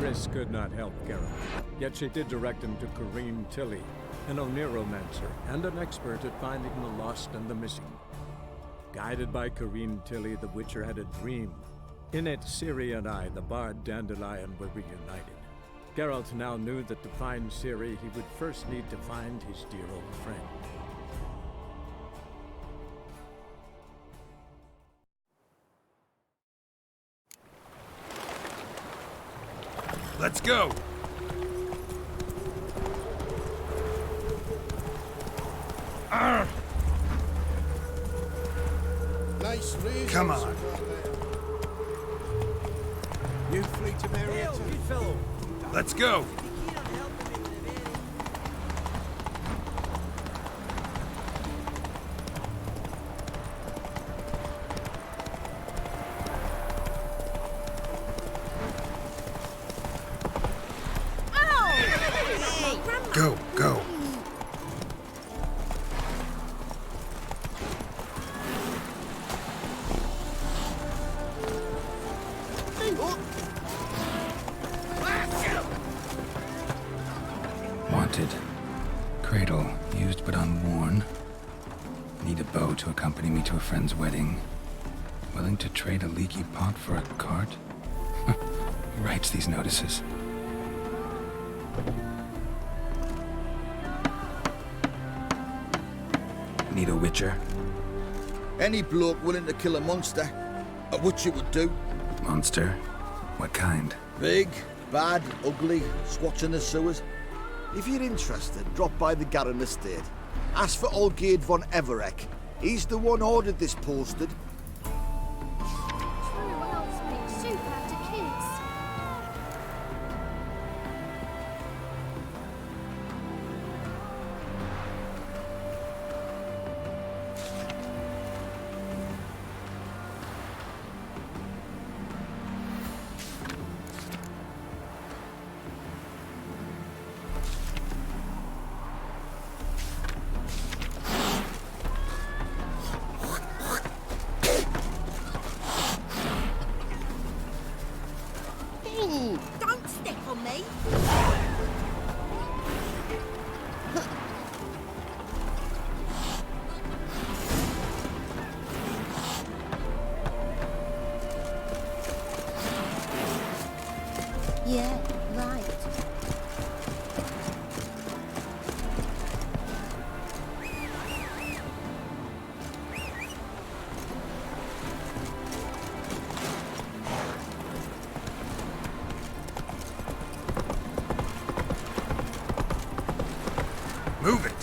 Triss could not help Geralt, yet she did direct him to Corrine Tilly, an Oniromancer and an expert at finding the lost and the missing. Guided by Corrine Tilly, the Witcher had a dream. In it, Ciri and I, the bard Dandelion, were reunited. Geralt now knew that to find Ciri, he would first need to find his dear old friend. Let's go! Nice reasons. Come on. You free to marry it? fellow. Let's go! Go, go. Wanted. Cradle, used but unworn. Need a bow to accompany me to a friend's wedding. Willing to trade a leaky pot for a cart? Who writes these notices? Need a witcher? Any bloke willing to kill a monster, what you would do. Monster? What kind? Big, bad, ugly, squats in the sewers. If you're interested, drop by the Garren estate. Ask for Olgierd von Everek. He's the one ordered this posted. True elves make soup after kids. Don't step on me! Yeah, right. Move it!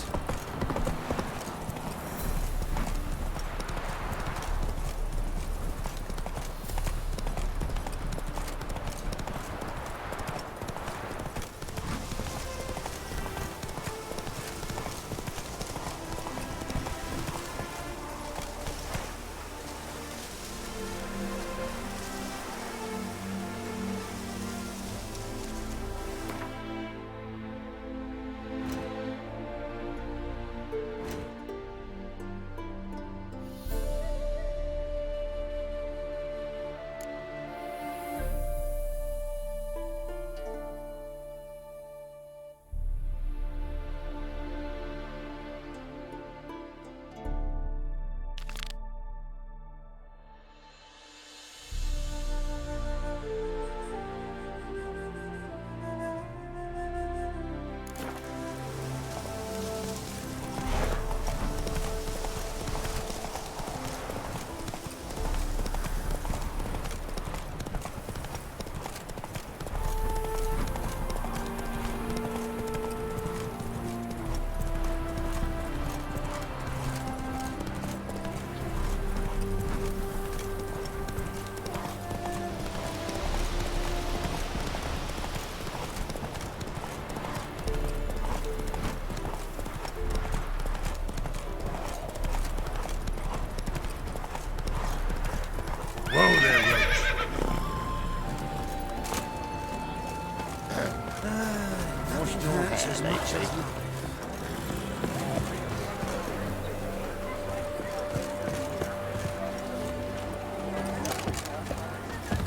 Whoa there, Rich.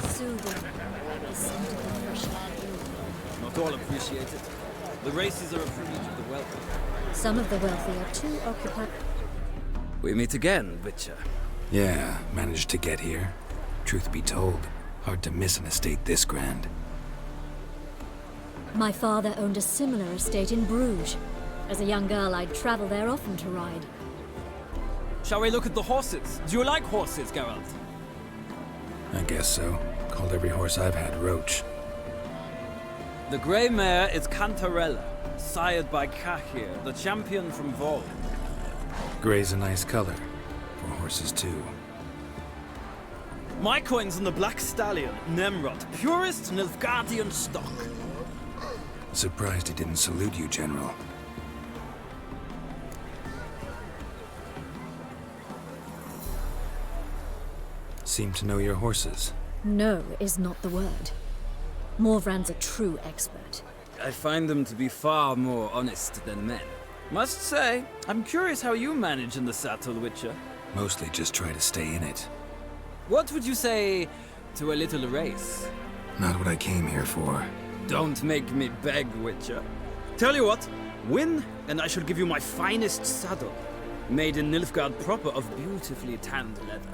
Soothing. The scent of the fresh land. Not all appreciate it. The races are a privilege of the wealthy. Some of the wealthy are too occupied. We meet again, Witcher. Yeah, managed to get here. Truth be told, hard to miss an estate this grand. My father owned a similar estate in Bruges. As a young girl, I'd travel there often to ride. Shall we look at the horses? Do you like horses, Geralt? I guess so. Called every horse I've had Roach. The grey mare is Cantarella, sired by Cahir, the champion from Vol. Gray's a nice color. For horses too. My coin's on the black stallion, Nemrod, purest Nilfgaardian stock. Surprised he didn't salute you, General. Seem to know your horses. No is not the word. Morvran's a true expert. I find them to be far more honest than men. Must say, I'm curious how you manage in the saddle, Witcher. Mostly just try to stay in it. What would you say to a little race? Not what I came here for. Don't make me beg, Witcher. Tell you what, win, and I shall give you my finest saddle. Made in Nilfgaard proper of beautifully tanned leather.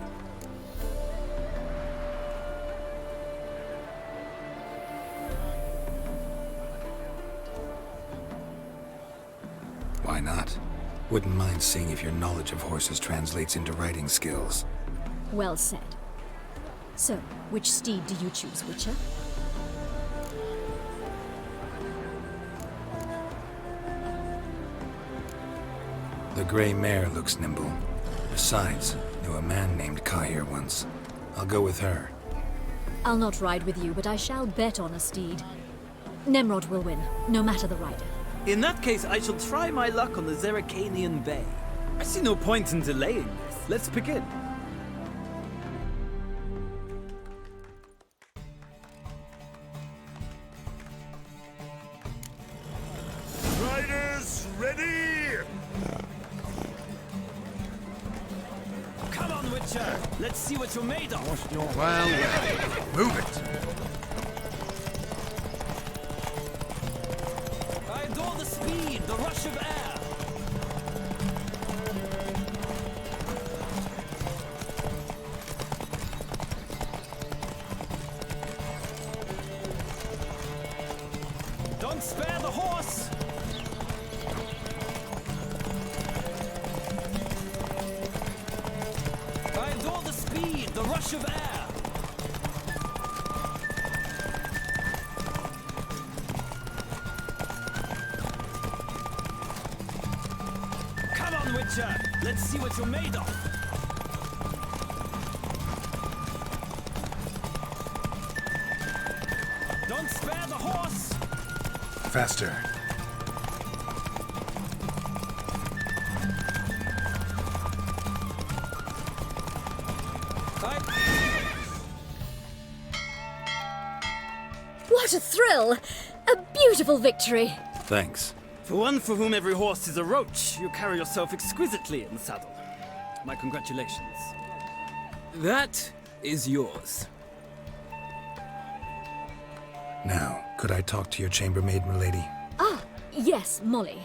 Why not? Wouldn't mind seeing if your knowledge of horses translates into riding skills. Well said. So, which steed do you choose, Witcher? The gray mare looks nimble. Besides, knew a man named Cahir once. I'll go with her. I'll not ride with you, but I shall bet on a steed. Nemrod will win, no matter the rider. In that case, I shall try my luck on the Zeracanian Bay. I see no point in delaying this. Let's begin. Riders, ready! Come on, Witcher! Let's see what you're made of! Well, move it! I adore the speed, the rush of air! Don't spare the horse! I adore the speed, the rush of air! Come on, Witcher! Let's see what you're made of! Don't spare the horse! Faster. What a thrill! A beautiful victory! Thanks. For one for whom every horse is a roach, you carry yourself exquisitely in the saddle. My congratulations. That is yours. Now, could I talk to your chambermaid, milady? Ah, yes, Molly.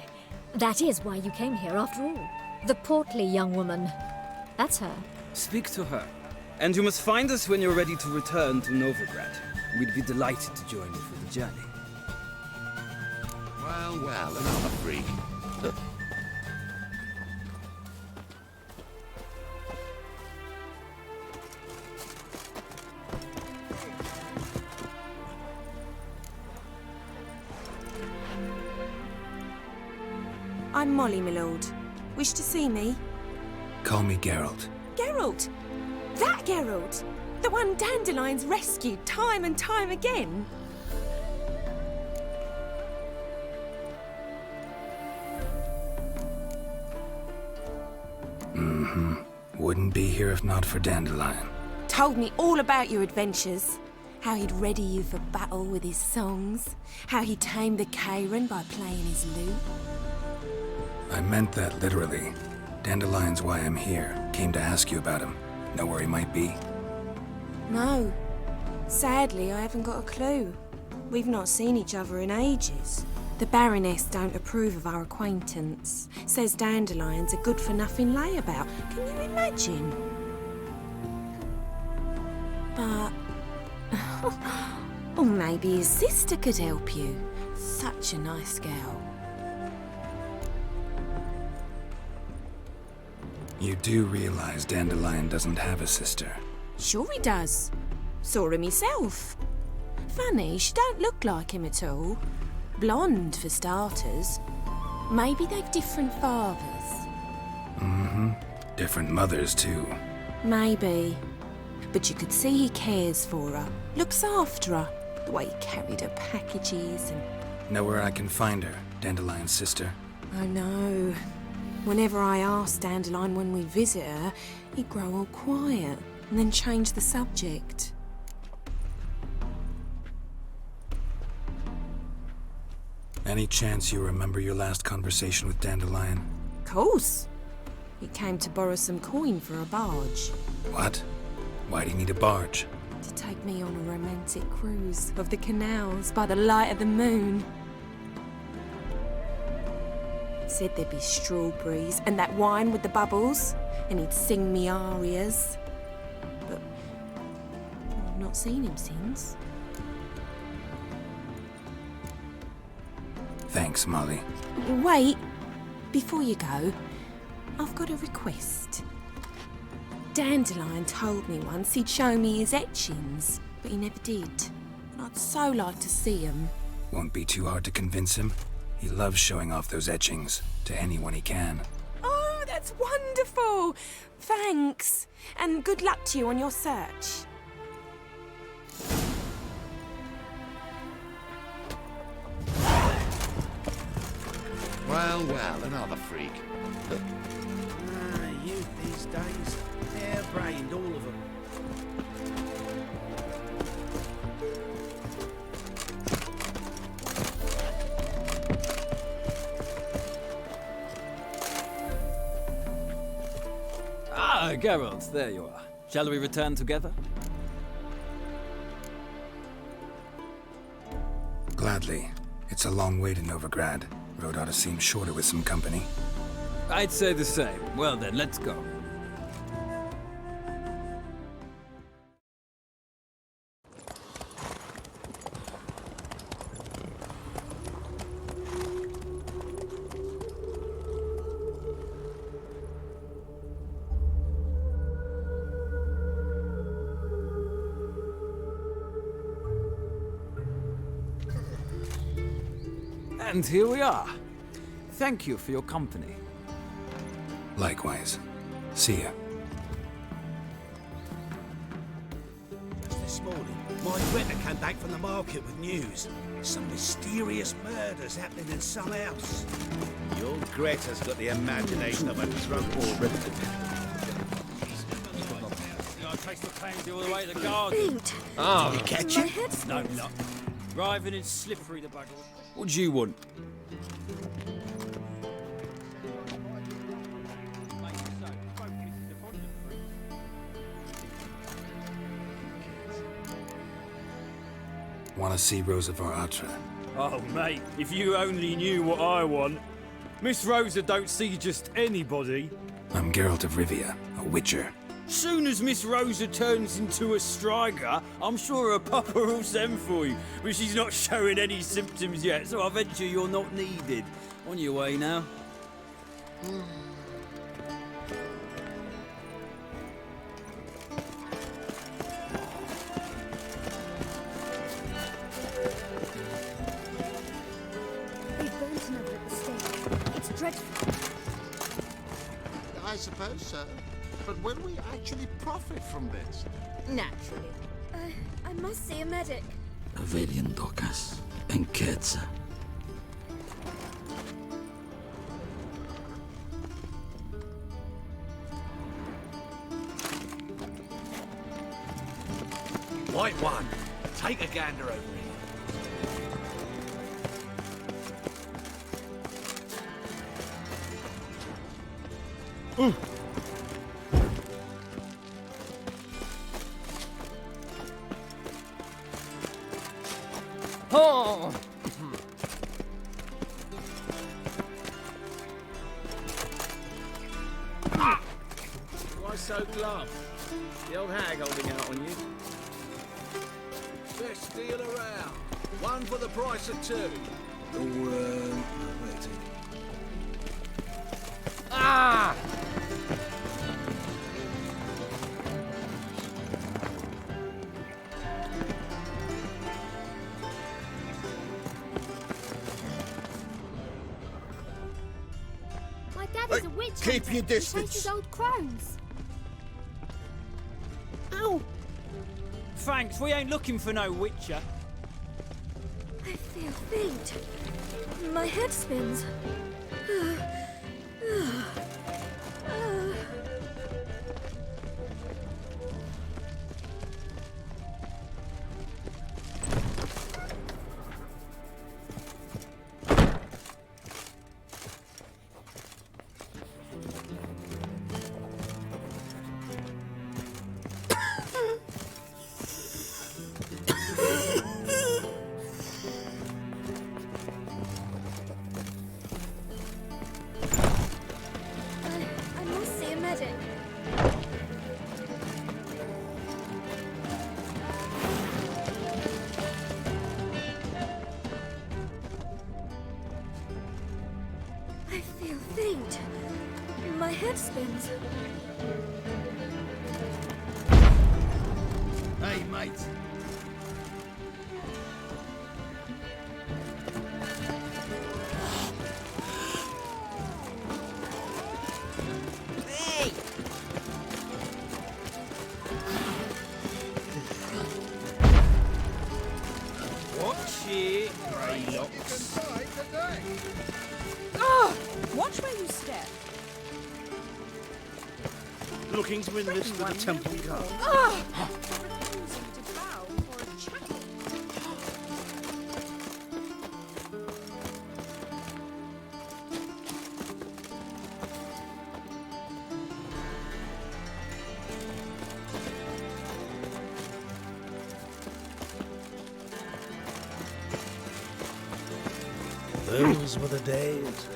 That is why you came here after all. The portly young woman. That's her. Speak to her. And you must find us when you're ready to return to Novigrad. We'd be delighted to join you for the journey. Well, another freak. I'm Molly, my lord. Wish to see me? Call me Geralt. Geralt! That Geralt! The one Dandelion's rescued time and time again! Wouldn't be here if not for Dandelion. Told me all about your adventures. How he'd ready you for battle with his songs. How he tamed the Kairan by playing his lute. I meant that literally. Dandelion's why I'm here. Came to ask you about him. Know where he might be? No. Sadly, I haven't got a clue. We've not seen each other in ages. The Baroness don't approve of our acquaintance. Says dandelions are good-for-nothing layabout. Can you imagine? But... or maybe his sister could help you. Such a nice girl. You do realize Dandelion doesn't have a sister? Sure he does. Saw him myself. Funny, she don't look like him at all. Blonde, for starters. Maybe they've different fathers. Mm-hmm. Different mothers, too. Maybe. But you could see he cares for her. Looks after her. The way he carried her packages and... Know where I can find her, Dandelion's sister? I know. Whenever I ask Dandelion when we visit her, he'd grow all quiet and then change the subject. Any chance you remember your last conversation with Dandelion? Course. He came to borrow some coin for a barge. What? Why do you need a barge? To take me on a romantic cruise of the canals by the light of the moon. Said there'd be strawberries and that wine with the bubbles, and he'd sing me arias. But I've not seen him since. Thanks, Molly. Wait, before you go, I've got a request. Dandelion told me once he'd show me his etchings, but he never did. And I'd so like to see them. Won't be too hard to convince him. He loves showing off those etchings to anyone he can. Oh, that's wonderful! Thanks, and good luck to you on your search. Well, well, another freak. Youth these days, hair-brained, all of them. Ah, Geralt, there you are. Shall we return together? Gladly. It's a long way to Novigrad. Road ought to seem shorter with some company. I'd say the same. Well then, let's go. And here we are. Thank you for your company. Likewise. See ya. Just this morning, my Twitter came back from the market with news. Some mysterious murders happening in some house. Your Greta's got the imagination of a drunk already. I traced the pansy all the way to the garden. Oh, You catch My it? head's No, not. Driving in slippery, the bugger. What do you want? Want to see Rosa Atra? Oh, mate, if you only knew what I want. Miss Rosa don't see just anybody. I'm Geralt of Rivia, a witcher. Soon as Miss Rosa turns into a striker, I'm sure her papa will send for you. But she's not showing any symptoms yet, so I venture you're not needed. On your way now. We've burnt another at the stake. It's dreadful. I suppose so. But will we actually profit from this? Naturally. I must see a medic. Avelian Docas and Ketsa. White one, take a gander over here. Oh! Why so glum? The old hag holding out on you. Best deal around. One for the price of two. Wait. Ah! My daddy's a witch keep hunter. your He distance. chases old crones. Ow! Thanks, we ain't looking for no witcher. I feel faint. My head spins. I must see a medic. I feel faint. My head spins. Hey, mate. Hey! Watch it, Greylocks. Oh! Watch where you step. Looking to enlist for the temple guard. Oh! Refusing to bow for a chattel. Those were the days.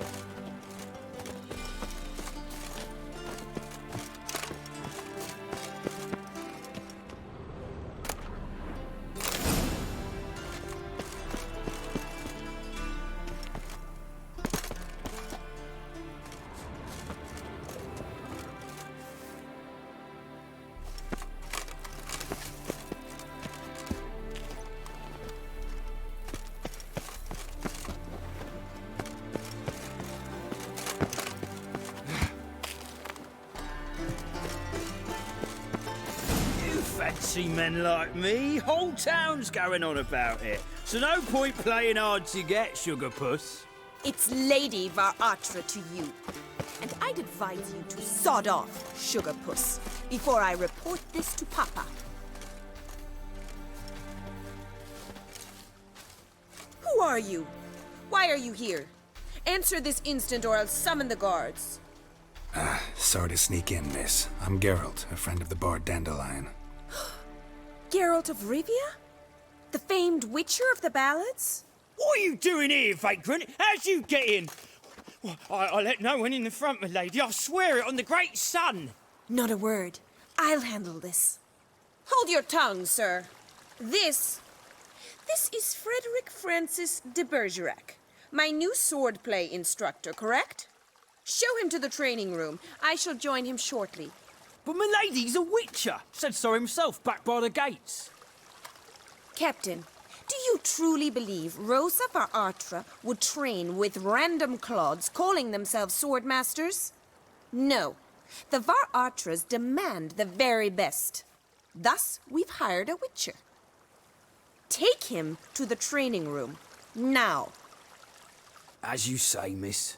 Fancy men like me, whole town's going on about it. So no point playing hard to get, sugar puss. It's Lady Varatra to you. And I'd advise you to sod off, sugar puss, before I report this to Papa. Who are you? Why are you here? Answer this instant or I'll summon the guards. Sorry to sneak in, miss. I'm Geralt, a friend of the bard Dandelion. Geralt of Rivia? The famed witcher of the ballads? What are you doing here, vagrant? How'd you get in? Well, I let no one in the front, my lady. I swear it on the great sun. Not a word. I'll handle this. Hold your tongue, sir. This is Frederick Francis de Bergerac, my new swordplay instructor, correct? Show him to the training room. I shall join him shortly. But my lady's a witcher. Said so himself back by the gates. Captain, do you truly believe Rosa Varatra would train with random clods calling themselves swordmasters? No. The Varatras demand the very best. Thus, we've hired a witcher. Take him to the training room, now. As you say, miss.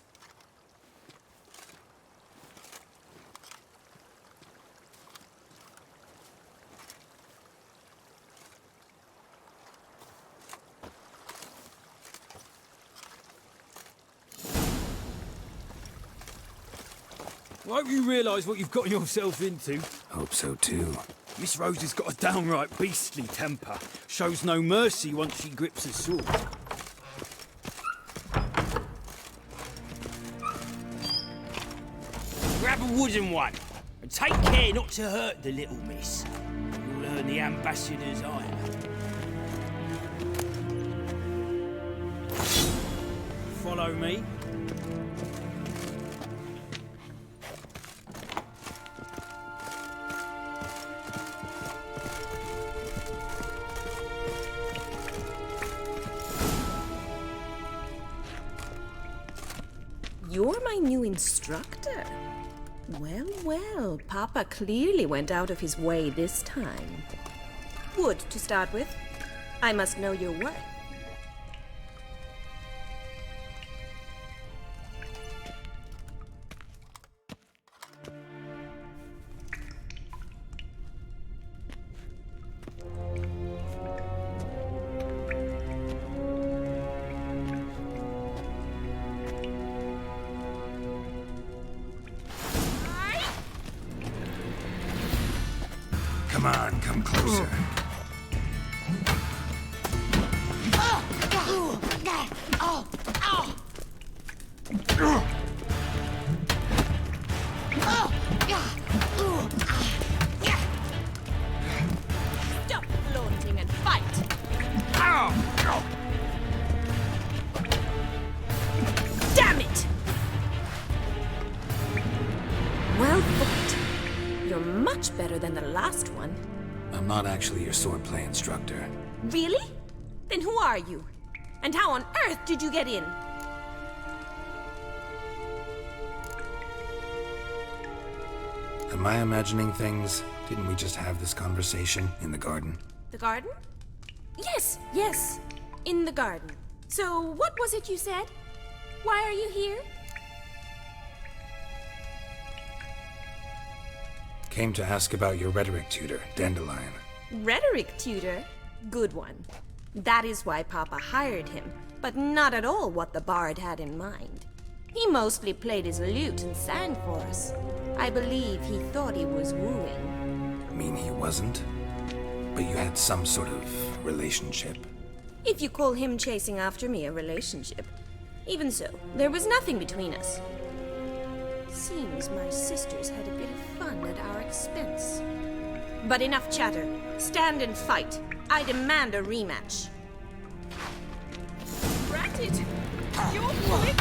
I hope you realise what you've got yourself into. Hope so too. Miss Rose has got a downright beastly temper. Shows no mercy once she grips a sword. Grab a wooden one, and take care not to hurt the little miss. You'll earn the ambassador's ire. Follow me. You're my new instructor. Well, well, Papa clearly went out of his way this time. Wood, to start with. I must know your worth. Come on, come closer. Stop flaunting and fight! Damn it! Well fought. You're much better than the last one. I'm not actually your swordplay instructor. Really? Then who are you? And how on earth did you get in? Am I imagining things? Didn't we just have this conversation in the garden? The garden? Yes, yes. In the garden. So, what was it you said? Why are you here? Came to ask about your rhetoric tutor, Dandelion. Rhetoric tutor? Good one. That is why Papa hired him, but not at all what the bard had in mind. He mostly played his lute and sang for us. I believe he thought he was wooing. Mean he wasn't? But you had some sort of relationship. If you call him chasing after me a relationship. Even so, there was nothing between us. Seems my sisters had a bit of fun at our expense. But enough chatter. Stand and fight. I demand a rematch. Ratted! You're quick!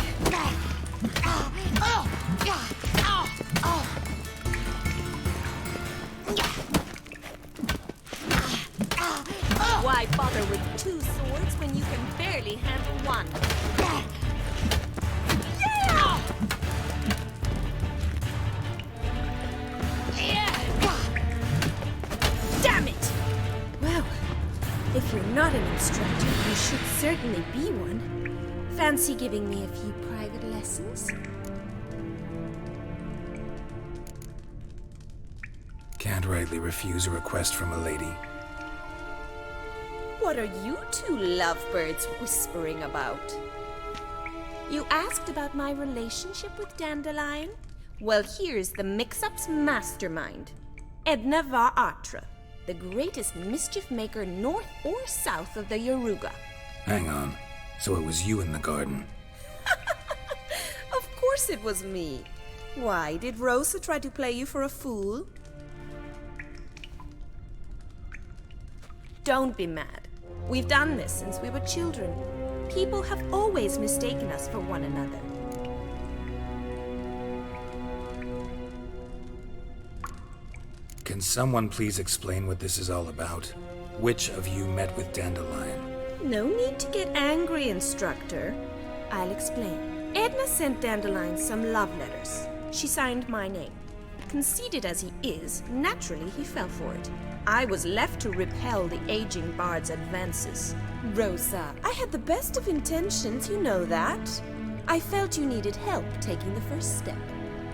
Why bother with two swords when you can barely handle one? Damn it! Well, if you're not an instructor, you should certainly be one. Fancy giving me a few private lessons? Can't rightly refuse a request from a lady. What are you two lovebirds whispering about? You asked about my relationship with Dandelion? Well, here's the mix-up's mastermind. Edna Va Atra, the greatest mischief maker north or south of the Yaruga. Hang on. So it was you in the garden? Of course it was me. Why, did Rosa try to play you for a fool? Don't be mad. We've done this since we were children. People have always mistaken us for one another. Can someone please explain what this is all about? Which of you met with Dandelion? No need to get angry, instructor. I'll explain. Edna sent Dandelion some love letters. She signed my name. Conceited as he is, naturally he fell for it. I was left to repel the aging bard's advances. Rosa, I had the best of intentions, you know that. I felt you needed help taking the first step.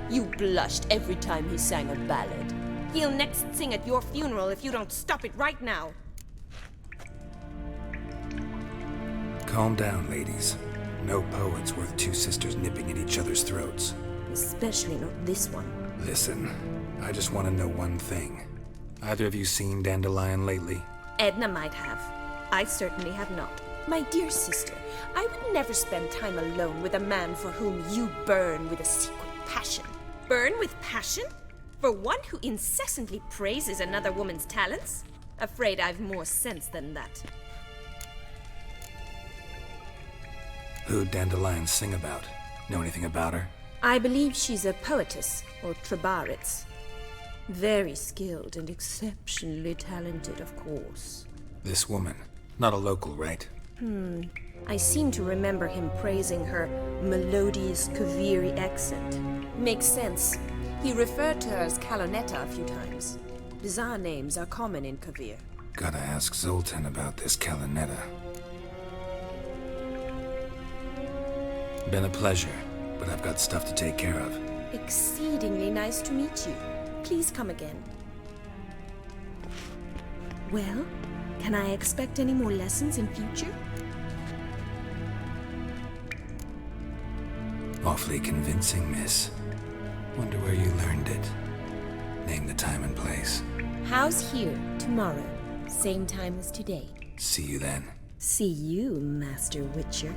You blushed every time he sang a ballad. He'll next sing at your funeral if you don't stop it right now. Calm down, ladies. No poet's worth two sisters nipping at each other's throats. Especially not this one. Listen, I just want to know one thing. Either of you seen Dandelion lately? Edna might have. I certainly have not. My dear sister, I would never spend time alone with a man for whom you burn with a secret passion. Burn with passion? For one who incessantly praises another woman's talents? Afraid I've more sense than that. Who'd Dandelion sing about? Know anything about her? I believe she's a poetess, or trabaritz. Very skilled and exceptionally talented, of course. This woman. Not a local, right? I seem to remember him praising her melodious Kaviri accent. Makes sense. He referred to her as Kalonetta a few times. Bizarre names are common in Kavir. Gotta ask Zoltan about this Kalonetta. Been a pleasure, but I've got stuff to take care of. Exceedingly nice to meet you. Please come again. Well, can I expect any more lessons in future? Awfully convincing, miss. Wonder where you learned it. Name the time and place. House here, tomorrow. Same time as today. See you then. See you, Master Witcher.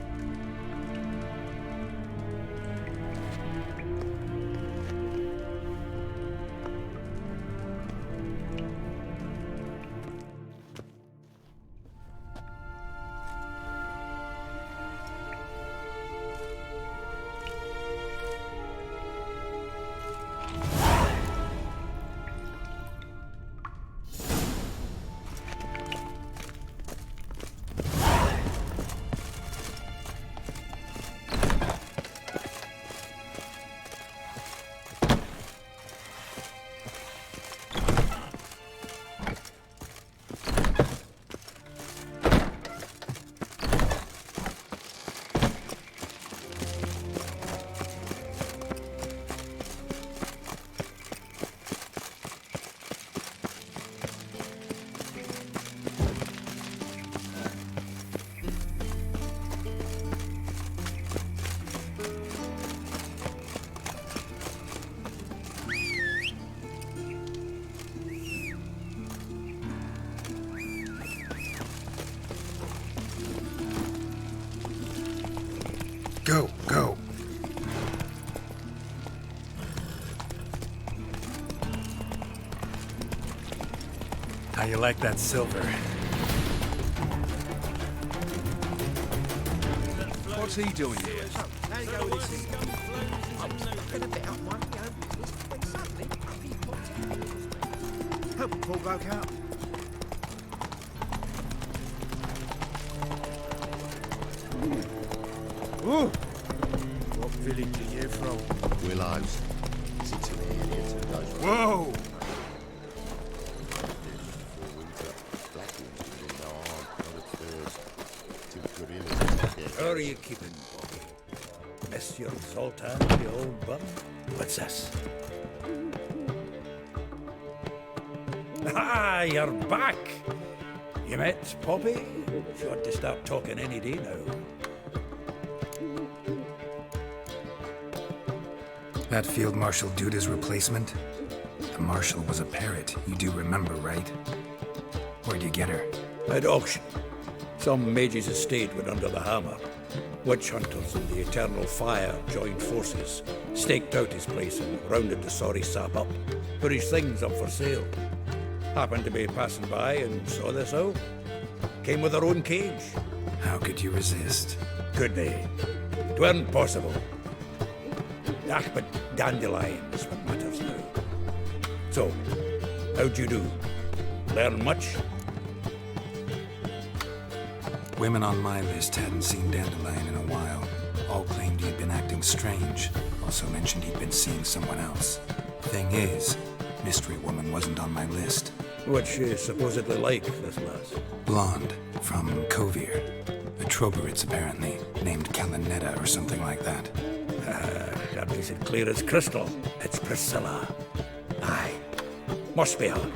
Go, go. How you like that silver? What's he doing here? How you go with this? I was looking a bit up one, when suddenly he popped out. Hope the poor bloke out. Ooh. What village are you from? Willows. Sits in the area to those. Whoa! How are you keeping, Bobby? Monsieur Zoltan, the old bum? What's this? Ah, you're back! You met Poppy? She ought to start talking any day now. That Field Marshal Duda's replacement? The Marshal was a parrot, you do remember, right? Where'd you get her? At auction. Some mage's estate went under the hammer. Witch hunters and the Eternal Fire joined forces, staked out his place and rounded the sorry sap up. Put his things up for sale. Happened to be passing by and saw this out. Came with her own cage. How could you resist? Could they? It weren't possible. Ah, but Dandelion is what matters now. So, how'd you do? Learn much? Women on my list hadn't seen Dandelion in a while. All claimed he'd been acting strange. Also mentioned he'd been seeing someone else. Thing is, Mystery Woman wasn't on my list. What's she supposedly like, this lass? Blonde, from Kovir. A Troberitz, apparently, named Kalonetta or something like that. That makes it clear as crystal. It's Priscilla. Aye. Must be her.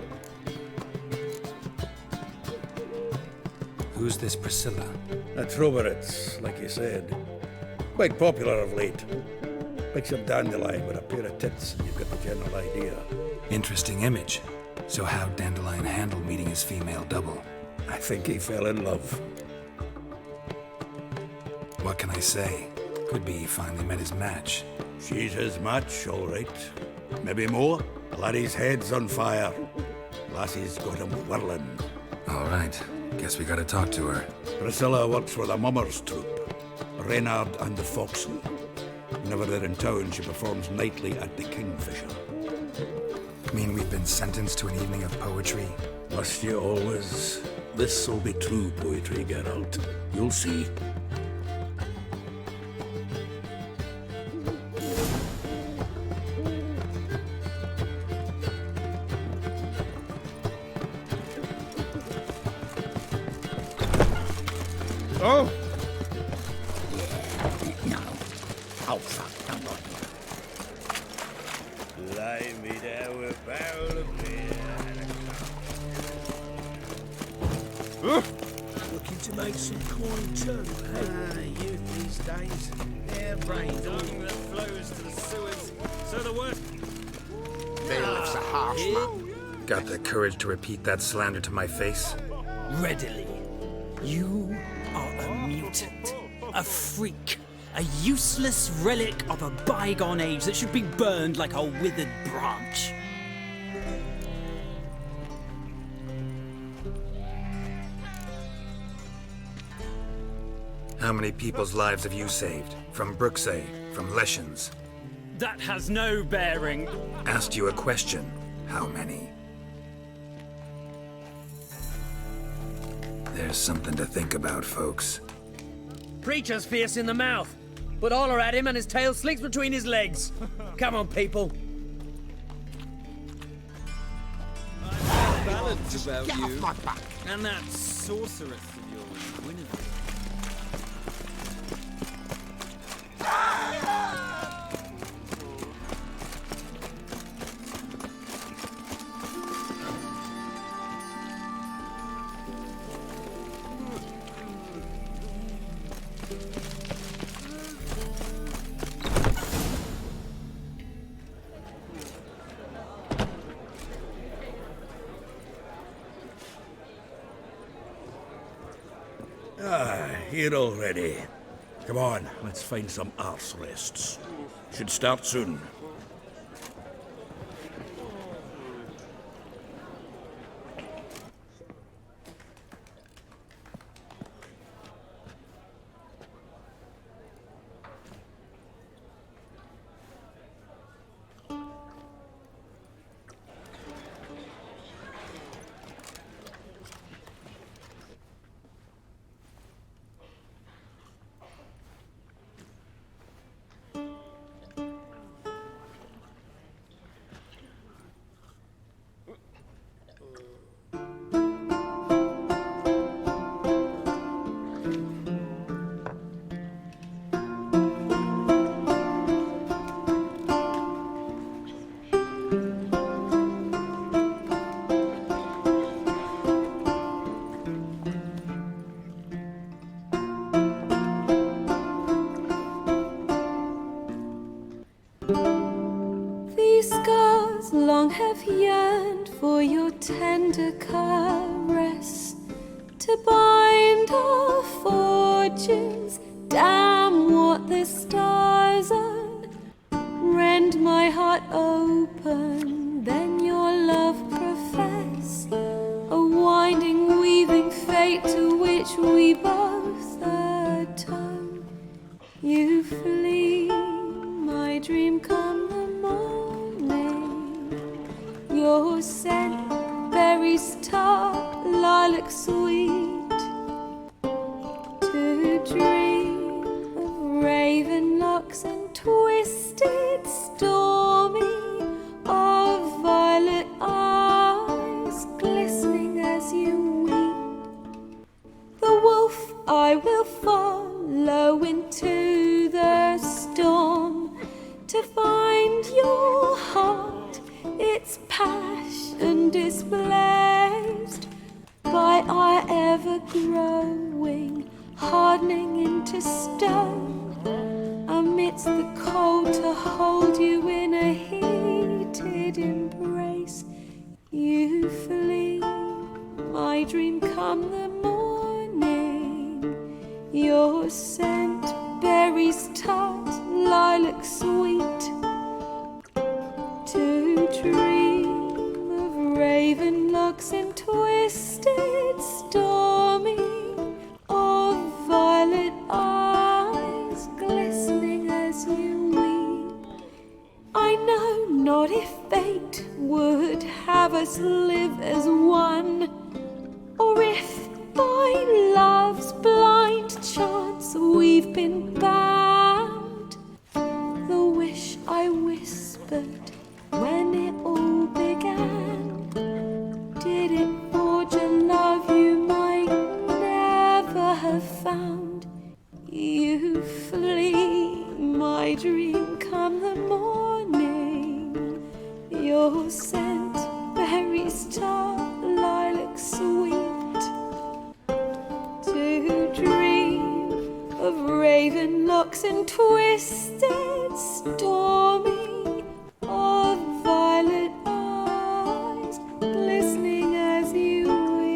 Who's this Priscilla? A Troberitz, like you said. Quite popular of late. Picture Dandelion with a pair of tits and you've got the general idea. Interesting image. So how'd Dandelion handle meeting his female double? I think he fell in love. What can I say? Could be he finally met his match. She's his match, all right. Maybe more. Laddie's head's on fire. Lassie's got him whirling. All right. Guess we gotta talk to her. Priscilla works for the Mummers troupe. Reynard and the Foxen. Whenever they're in town, she performs nightly at the Kingfisher. Mean we've been sentenced to an evening of poetry? Must you always? This'll be true poetry, Geralt. You'll see. Oh! No. Oh, fuck. I'm not here. Lay me down with a barrel of beer and a Looking to make some coin too, eh? Youth these days, their brains dung that flows to the sewers. So the worst. Bailiff's a harsh man. Got the courage to repeat that slander to my face? Readily. You are a mutant, a freak, a useless relic of a bygone age that should be burned like a withered branch. How many people's lives have you saved? From Bruxay, from Leshens? That has no bearing. Asked you a question. How many? There's something to think about, folks. Preacher's fierce in the mouth, but holler at him and his tail slinks between his legs. Come on, people. Balance about Get you. off my back. And that sorceress of yours, Guinevere. Here already. Come on, let's find some arse rests. Should start soon. long have yearned for your tender caress, to bind our fortunes. Damn what the stars are. Rend my heart open, then your love profess, a winding, weaving fate to which we both atone. You flee, my dream come the morning. Your scent, berries tart, lilac sweet, to dream of raven locks and twisted stormy, of violet eyes glistening as you weep. The wolf I will follow into the storm, to find your heart, its passion displaced by our ever-growing, hardening into stone, amidst the cold, to hold you in a heated embrace. You flee, my dream come the morning. Your scent, berries tart, lilac sweet. To dream of raven locks and twisted stormy, of violet eyes glistening as you weep. I know not if fate would have us live as one, or if by love's blind chance we've been bound. The wish I whispered when it all began, did it forge a love you might never have found? You flee, my dream come the morning. Your scent, berries tart, lilac sweet. To dream of raven locks and twisted stormy, of violet eyes glistening as you weep.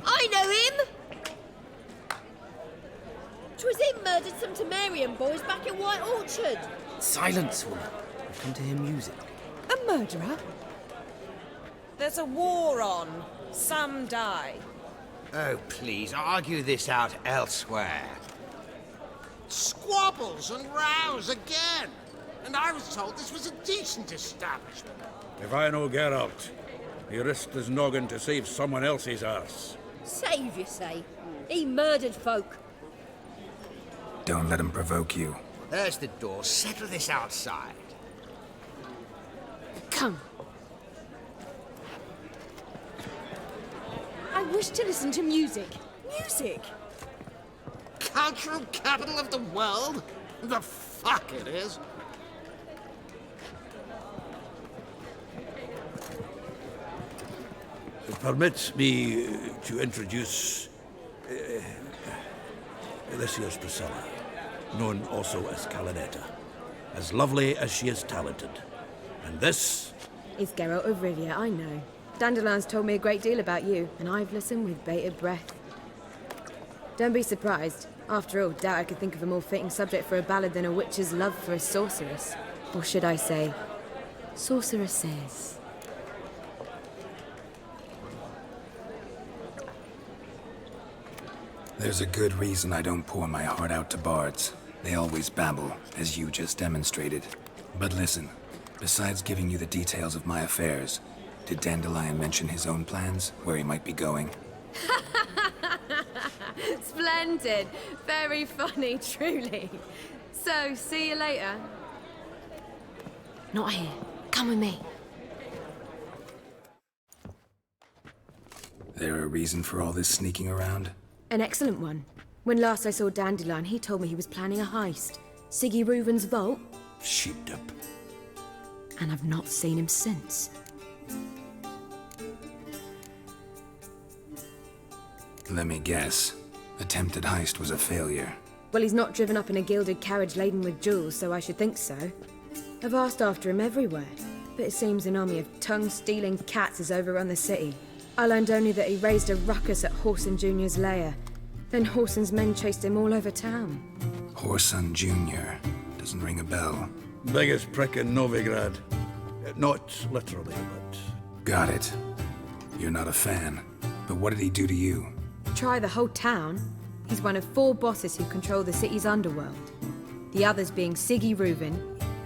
I know him! 'Twas him murdered some Temerian boys back in White Orchard. Silence, woman. I've come to hear music. A murderer? There's a war on. Some die. Oh, please, argue this out elsewhere. Squabbles and rows again. And I was told this was a decent establishment. If I know Geralt, he risked his noggin to save someone else's arse. Save, you say? He murdered folk. Don't let him provoke you. There's the door. Settle this outside. Come. I wish to listen to music. Music? Cultural capital of the world? The fuck it is. Permit me to introduce this here's Priscilla, known also as Calinetta, as lovely as she is talented. And this is Geralt of Rivia, I know. Dandelion's told me a great deal about you, and I've listened with bated breath. Don't be surprised. After all, doubt I could think of a more fitting subject for a ballad than a witch's love for a sorceress. Or should I say, sorceresses. There's a good reason I don't pour my heart out to bards. They always babble, as you just demonstrated. But listen, besides giving you the details of my affairs, did Dandelion mention his own plans, where he might be going? Splendid. Very funny, truly. So, see you later. Not here. Come with me. There a reason for all this sneaking around? An excellent one. When last I saw Dandelion, he told me he was planning a heist. Siggy Reuven's vault. sheepdip. And I've not seen him since. Let me guess. Attempted heist was a failure. Well, he's not driven up in a gilded carriage laden with jewels, so I should think so. I've asked after him everywhere, but it seems an army of tongue-stealing cats has overrun the city. I learned only that he raised a ruckus at Whoreson Jr.'s lair. Then Whoreson's men chased him all over town. Whoreson Jr. Doesn't ring a bell. Biggest prick in Novigrad. Not literally, but... Got it. You're not a fan. But what did he do to you? Try the whole town. He's one of 4 bosses who control the city's underworld. The others being Siggy Reuven,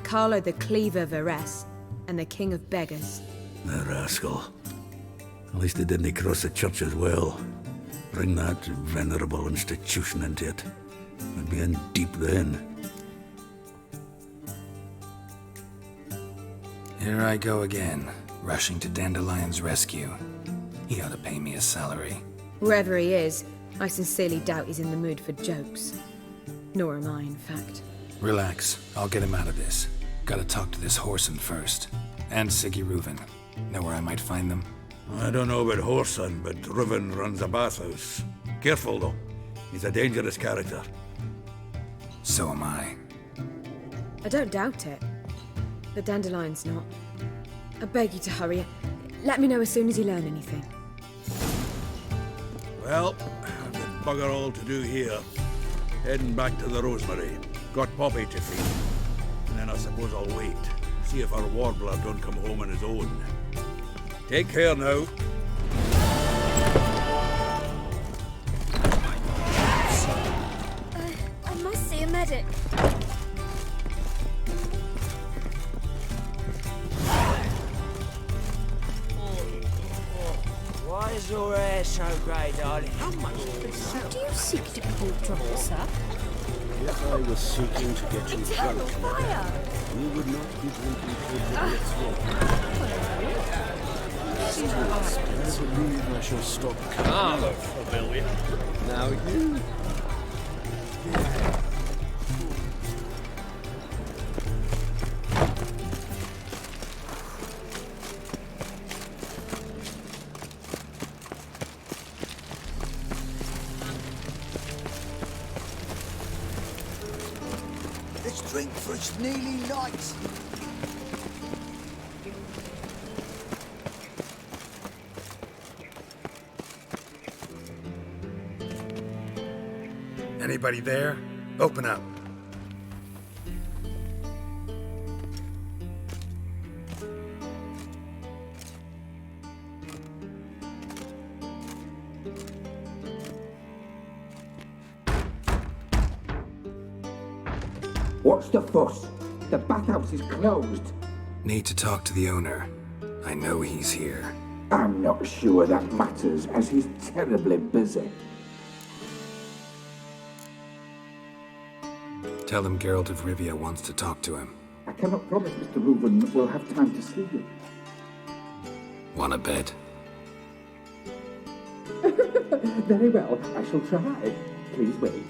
Carlo the Cleaver Varese, and the King of Beggars. The rascal. At least they didn't cross the church as well. Bring that venerable institution into it. We'd be in deep then. Here I go again, rushing to Dandelion's rescue. He ought to pay me a salary. Wherever he is, I sincerely doubt he's in the mood for jokes. Nor am I, in fact. Relax, I'll get him out of this. Gotta talk to this Whoreson first. And Siggy Reuven. Know where I might find them? I don't know about Whoreson, but Reuven runs a bathhouse. Careful though, he's a dangerous character. So am I. I don't doubt it. But Dandelion's not. I beg you to hurry. Let me know as soon as you learn anything. Well, I've got bugger all to do here. Heading back to the Rosemary. Got Poppy to feed. And then I suppose I'll wait. See if our warbler don't come home on his own. Take care now. I must see a medic. Why is your hair so grey, darling? How much did they sell? Do you seek to be called trouble, sir? If I was seeking to get you Eternal drunk, fire! we would not be drinking idiots I believe I shall stop coming. familiar. Now you... Let's drink, for it's nearly night. Anybody there? Open up. What's the fuss? The bathhouse is closed. Need to talk to the owner. I know he's here. I'm not sure that matters, as he's terribly busy. Tell him Geralt of Rivia wants to talk to him. I cannot promise Mr. Reuven will have time to see you. Wanna bet? Very well, I shall try. Please wait.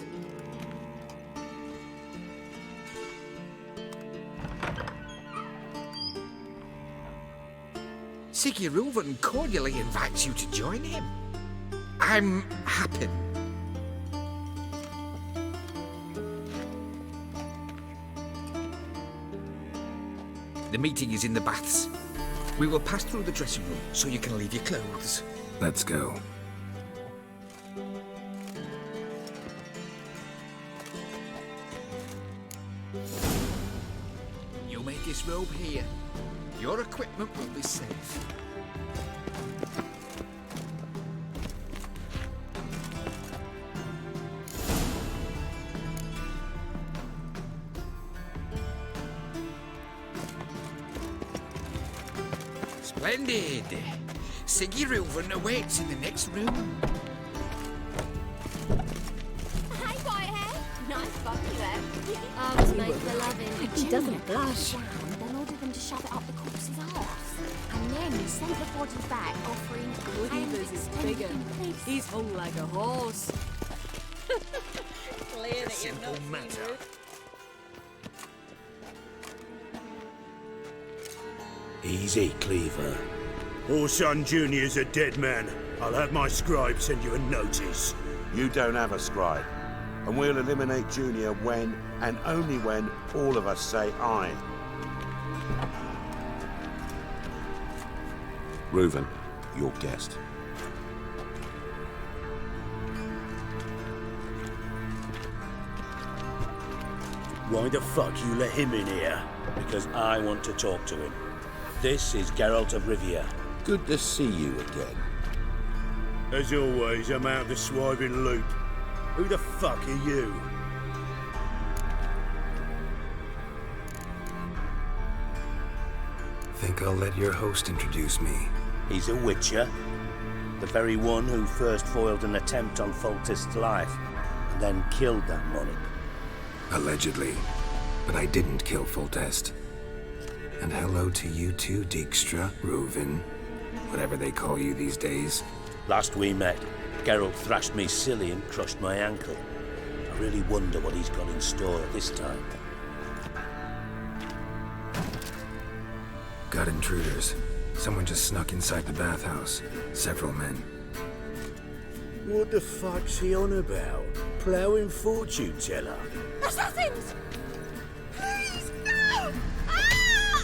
Siggy Reuven cordially invites you to join him. I'm happy. The meeting is in the baths. We will pass through the dressing room so you can leave your clothes. Let's go. You'll make this robe here. Your equipment will be safe. Splendid! Siggy Reuven awaits in the next room. Hey, Whitehead. Nice bum you have. Arms make the loving. He doesn't blush. Then order them to shove it up the corpse's arse. And then he sent the body back, offering Weavers is bigger. He's hung like a horse. Clear that you're Simple not matter. Easy, Cleaver. Orson Jr.'s a dead man. I'll have my scribe send you a notice. You don't have a scribe. And we'll eliminate Junior when, and only when, all of us say aye. Reuven, your guest. Why the fuck you let him in here? Because I want to talk to him. This is Geralt of Rivia. Good to see you again. As always, I'm out the swiving loop. Who the fuck are you? Think I'll let your host introduce me. He's a witcher. The very one who first foiled an attempt on Foltest's life, and then killed that monarch. Allegedly. But I didn't kill Foltest. And hello to you too, Dijkstra, Rovin, whatever they call you these days. Last we met, Geralt thrashed me silly and crushed my ankle. I really wonder what he's got in store this time. Got intruders. Someone just snuck inside the bathhouse. Several men. What the fuck's he on about? Ploughing fortune teller? Assassins! Please, no! Ah!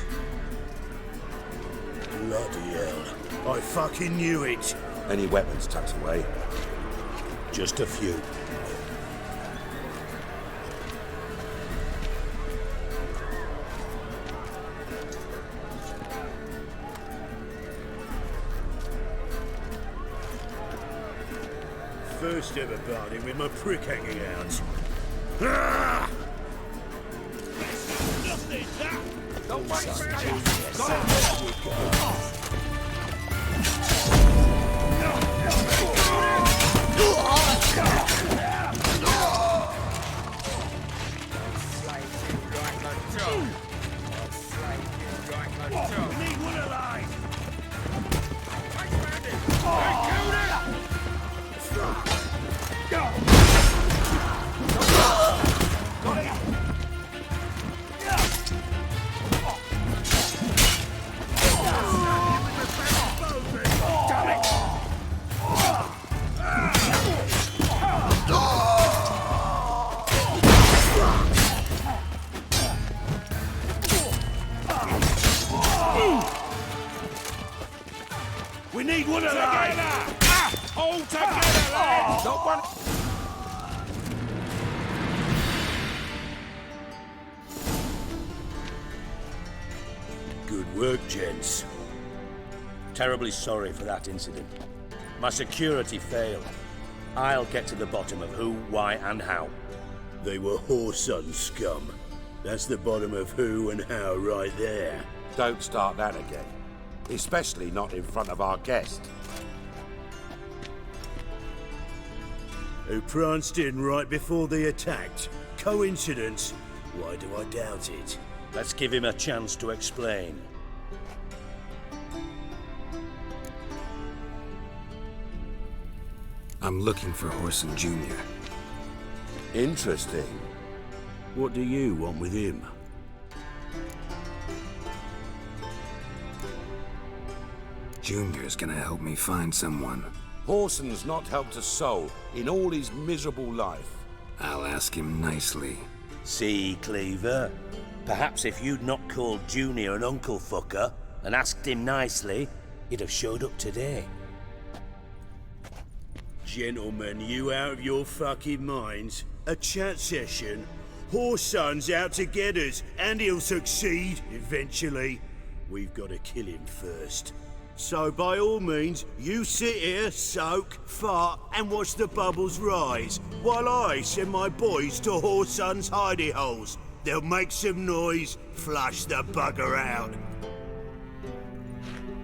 Bloody hell. I fucking knew it. Any weapons tucked away? Just a few. First ever party with my prick hanging out. Ah! Nothing, that! Don't wait for it! We need one alive! We need one alive! All together, lads! Don't want... Good work, gents. Terribly sorry for that incident. My security failed. I'll get to the bottom of who, why, and how. They were whoreson scum. That's the bottom of who and how right there. Don't start that again. Especially not in front of our guest. Who pranced in right before they attacked. Coincidence? Why do I doubt it? Let's give him a chance to explain. I'm looking for Whoreson Jr. Interesting. What do you want with him? Junior's gonna help me find someone. Whoreson's not helped a soul in all his miserable life. I'll ask him nicely. See, Cleaver? Perhaps if you'd not called Junior an uncle fucker and asked him nicely, he'd have showed up today. Gentlemen, you out of your fucking minds? A chat session? Whoreson's out to get us, and he'll succeed eventually. We've got to kill him first. So by all means, you sit here, soak, fart, and watch the bubbles rise, while I send my boys to Whoreson's hidey holes. They'll make some noise, flush the bugger out.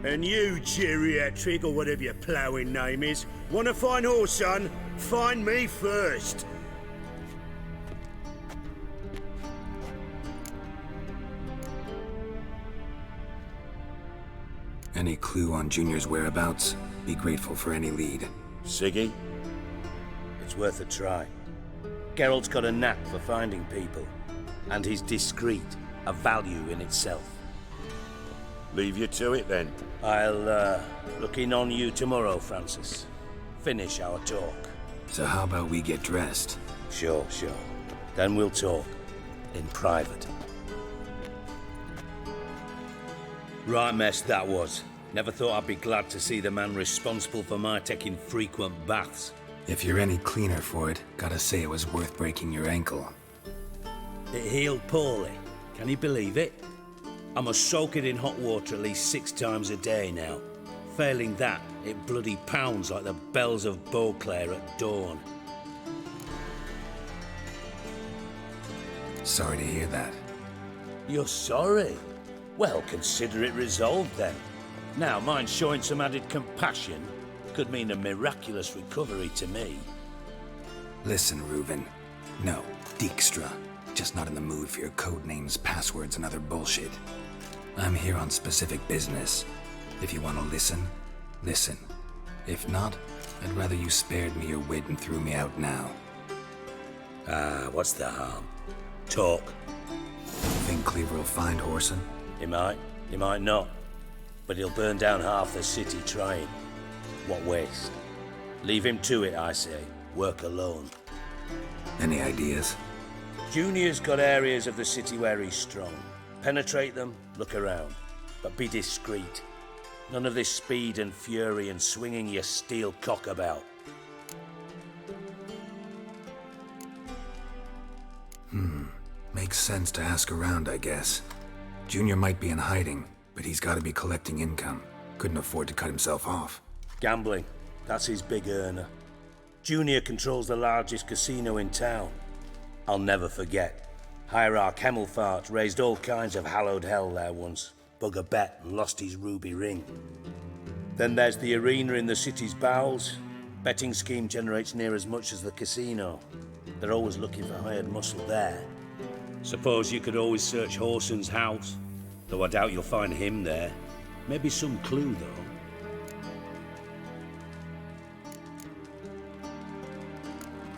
And you, geriatric, or whatever your ploughing name is, want to find Whoreson? Find me first. Any clue on Junior's whereabouts? Be grateful for any lead. Siggy? It's worth a try. Geralt's got a knack for finding people. And he's discreet, a value in itself. Leave you to it then. I'll look in on you tomorrow, Francis. Finish our talk. So how about we get dressed? Sure. Then we'll talk. In private. Right mess that was. Never thought I'd be glad to see the man responsible for my taking frequent baths. If you're any cleaner for it, gotta say it was worth breaking your ankle. It healed poorly. Can you believe it? I must soak it in hot water at least 6 times a day now. Failing that, it bloody pounds like the bells of Beauclair at dawn. Sorry to hear that. You're sorry? Well, consider it resolved then. Now, mind showing some added compassion? Could mean a miraculous recovery to me. Listen, Reuven. No, Dijkstra. Just not in the mood for your code names, passwords, and other bullshit. I'm here on specific business. If you want to listen, listen. If not, I'd rather you spared me your wit and threw me out now. What's the harm? Talk. Think Cleaver will find Whoreson? He might not. But he'll burn down half the city trying. What waste? Leave him to it, I say. Work alone. Any ideas? Junior's got areas of the city where he's strong. Penetrate them, look around. But be discreet. None of this speed and fury and swinging your steel cock about. Makes sense to ask around, I guess. Junior might be in hiding, but he's got to be collecting income. Couldn't afford to cut himself off. Gambling. That's his big earner. Junior controls the largest casino in town. I'll never forget. Hierarch Hemmelfart raised all kinds of hallowed hell there once. Bug a bet and lost his ruby ring. Then there's the arena in the city's bowels. Betting scheme generates near as much as the casino. They're always looking for hired muscle there. Suppose you could always search Whoreson's house. Though I doubt you'll find him there. Maybe some clue, though.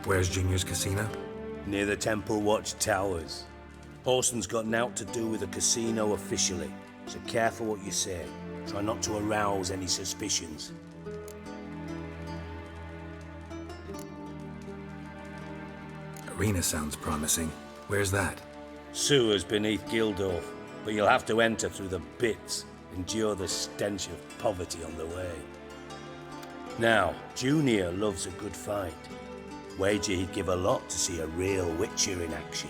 Where's Junior's casino? Near the Temple Watch Towers. Whoreson's got nought to do with the casino officially, so careful what you say. Try not to arouse any suspicions. Arena sounds promising. Where's that? Sewers beneath Gildorf, but you'll have to enter through the bits, endure the stench of poverty on the way. Now, Junior loves a good fight. Wager he'd give a lot to see a real Witcher in action.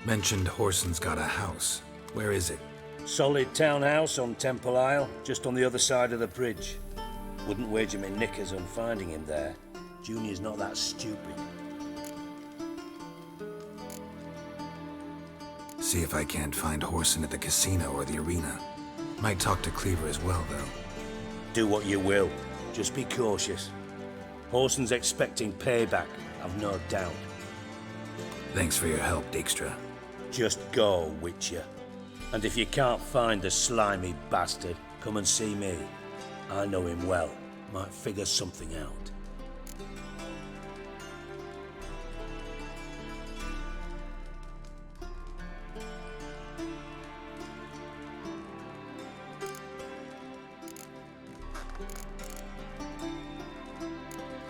Mentioned Whoreson's got a house. Where is it? Solid townhouse on Temple Isle, just on the other side of the bridge. Wouldn't wager me knickers on finding him there. Junior's not that stupid. See if I can't find Whoreson at the casino or the arena. Might talk to Cleaver as well, though. Do what you will. Just be cautious. Whoreson's expecting payback, I've no doubt. Thanks for your help, Dijkstra. Just go, Witcher. And if you can't find the slimy bastard, come and see me. I know him well. Might figure something out.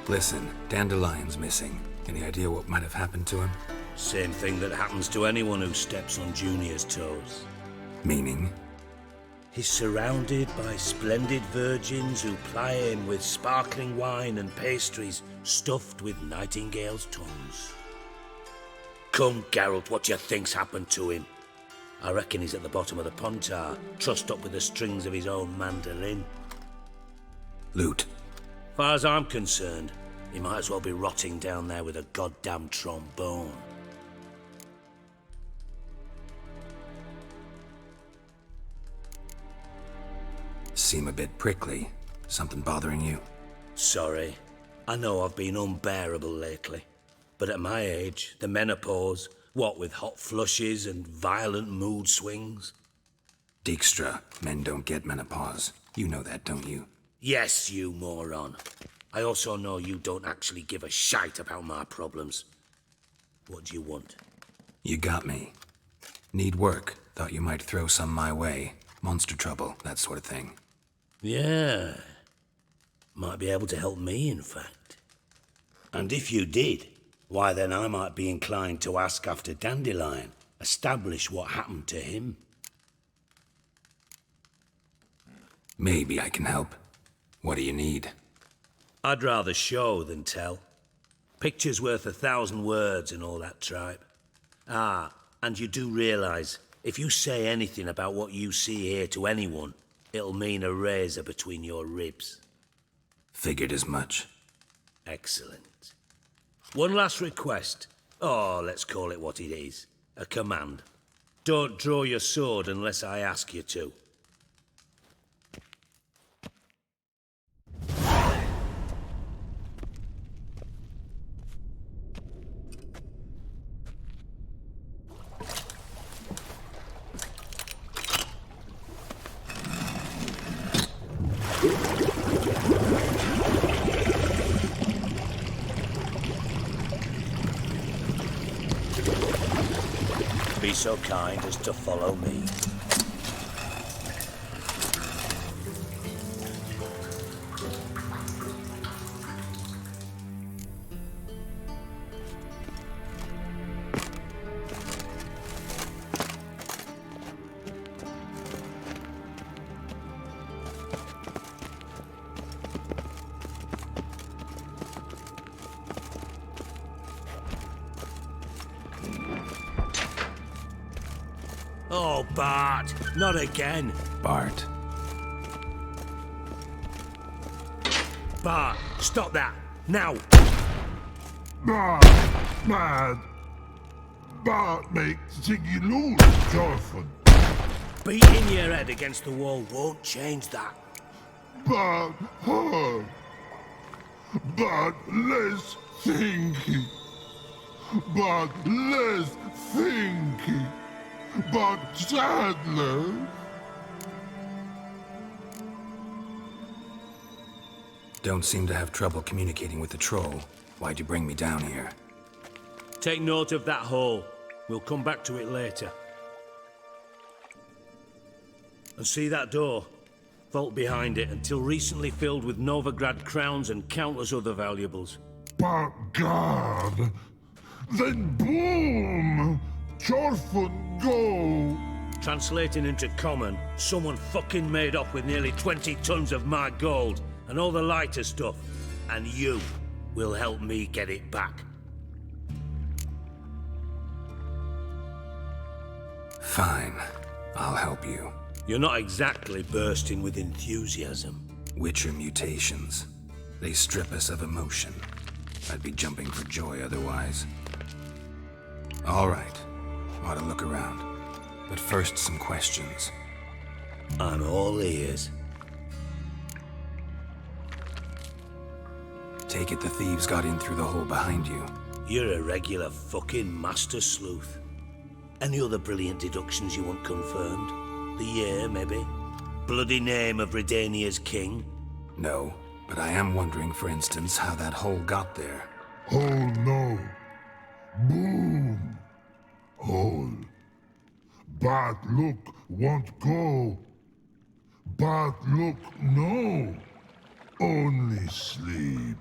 Listen, Dandelion's missing. Any idea what might have happened to him? Same thing that happens to anyone who steps on Junior's toes. Meaning? He's surrounded by splendid virgins who ply him with sparkling wine and pastries stuffed with nightingales' tongues. Come, Geralt, what do you think's happened to him? I reckon he's at the bottom of the Pontar, trussed up with the strings of his own mandolin. Loot. Far as I'm concerned, he might as well be rotting down there with a goddamn trombone. Seem a bit prickly. Something bothering you? Sorry. I know I've been unbearable lately. But at my age, the menopause, what with hot flushes and violent mood swings? Dijkstra, men don't get menopause. You know that, don't you? Yes, you moron. I also know you don't actually give a shite about my problems. What do you want? You got me. Need work. Thought you might throw some my way. Monster trouble, that sort of thing. Yeah. Might be able to help me, in fact. And if you did, why then I might be inclined to ask after Dandelion. Establish what happened to him. Maybe I can help. What do you need? I'd rather show than tell. Picture's worth 1,000 words and all that tripe. Ah, and you do realize, if you say anything about what you see here to anyone, it'll mean a razor between your ribs. Figured as much. Excellent. One last request. Oh, let's call it what it is. A command. Don't draw your sword unless I ask you to. be so kind as to follow me. Oh, Bart, not again. Bart. Bart, stop that, now. Bart, mad. Bart makes Ziggy lose, Jonathan. Beating your head against the wall won't change that. Bart, hard. Bart, less thinky. Bart, less thinky. But sadness. Don't seem to have trouble communicating with the troll. Why'd you bring me down here? Take note of that hole. We'll come back to it later. And see that door? Vault behind it, until recently filled with Novigrad crowns and countless other valuables. But God, then boom! Chorfun go! Translating into common, someone fucking made off with nearly 20 tons of my gold and all the lighter stuff. And you will help me get it back. Fine. I'll help you. You're not exactly bursting with enthusiasm. Witcher mutations. They strip us of emotion. I'd be jumping for joy otherwise. All right. Ought to look around. But first, some questions. I'm all ears. Take it the thieves got in through the hole behind you. You're a regular fucking master sleuth. Any other brilliant deductions you want confirmed? The year, maybe? Bloody name of Redania's king? No, but I am wondering, for instance, how that hole got there. Hole no. Boom. Hole. But look, won't go. But look, no. Only sleep.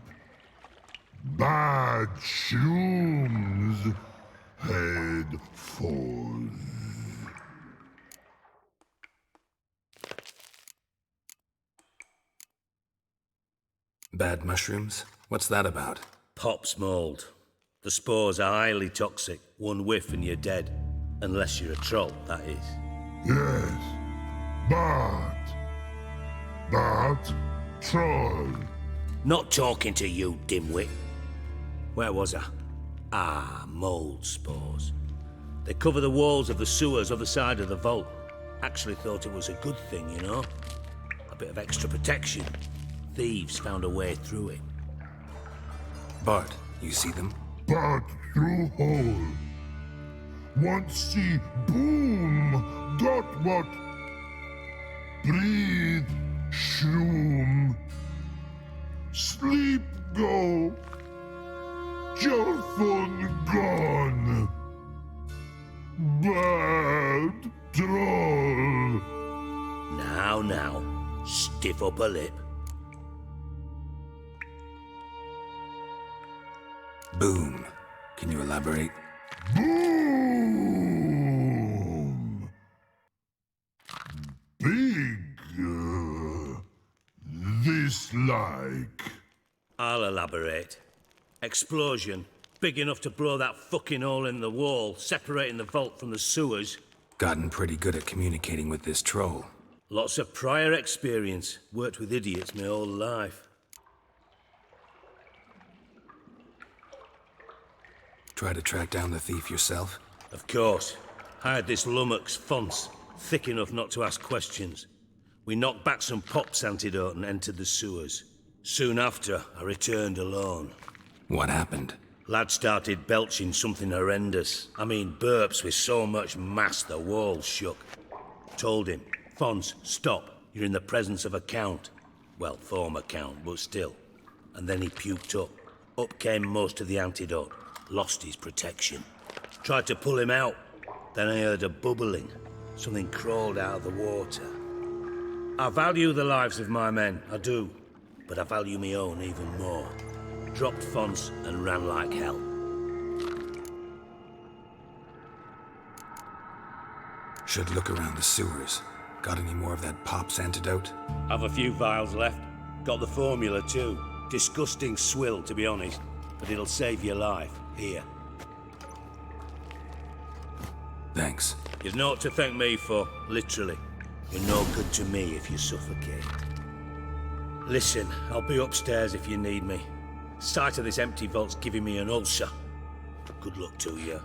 Bad shoes. Head falls. Bad mushrooms? What's that about? Pop's mold. The spores are highly toxic. One whiff and you're dead. Unless you're a troll, that is. Yes. But troll. Not talking to you, dimwit. Where was I? Ah, mold spores. They cover the walls of the sewers other side of the vault. Actually thought it was a good thing, you know? A bit of extra protection. Thieves found a way through it. Bart, you see them? But through hole. Once see boom. Got what? Breathe. Shroom. Sleep go. Jorfun gone. Bad troll. Now, stiff up a lip. Boom. Can you elaborate? Boom. Big. This like. I'll elaborate. Explosion. Big enough to blow that fucking hole in the wall, separating the vault from the sewers. Gotten pretty good at communicating with this troll. Lots of prior experience. Worked with idiots my whole life. Try to track down the thief yourself? Of course. Hired this lummox, Fonce, thick enough not to ask questions. We knocked back some Pop's antidote and entered the sewers. Soon after, I returned alone. What happened? Lad started belching something horrendous. I mean, burps with so much mass the walls shook. Told him, Fonce, stop. You're in the presence of a count. Well, former count, but still. And then he puked up. Up came most of the antidote. Lost his protection. Tried to pull him out. Then I heard a bubbling. Something crawled out of the water. I value the lives of my men, I do. But I value my own even more. Dropped fonts and ran like hell. Should look around the sewers. Got any more of that Pop's antidote? I've a few vials left. Got the formula too. Disgusting swill, to be honest. But it'll save your life. Here. Thanks. You've naught to thank me for, literally. You're no good to me if you suffocate. Listen, I'll be upstairs if you need me. Sight of this empty vault's giving me an ulcer. Good luck to you.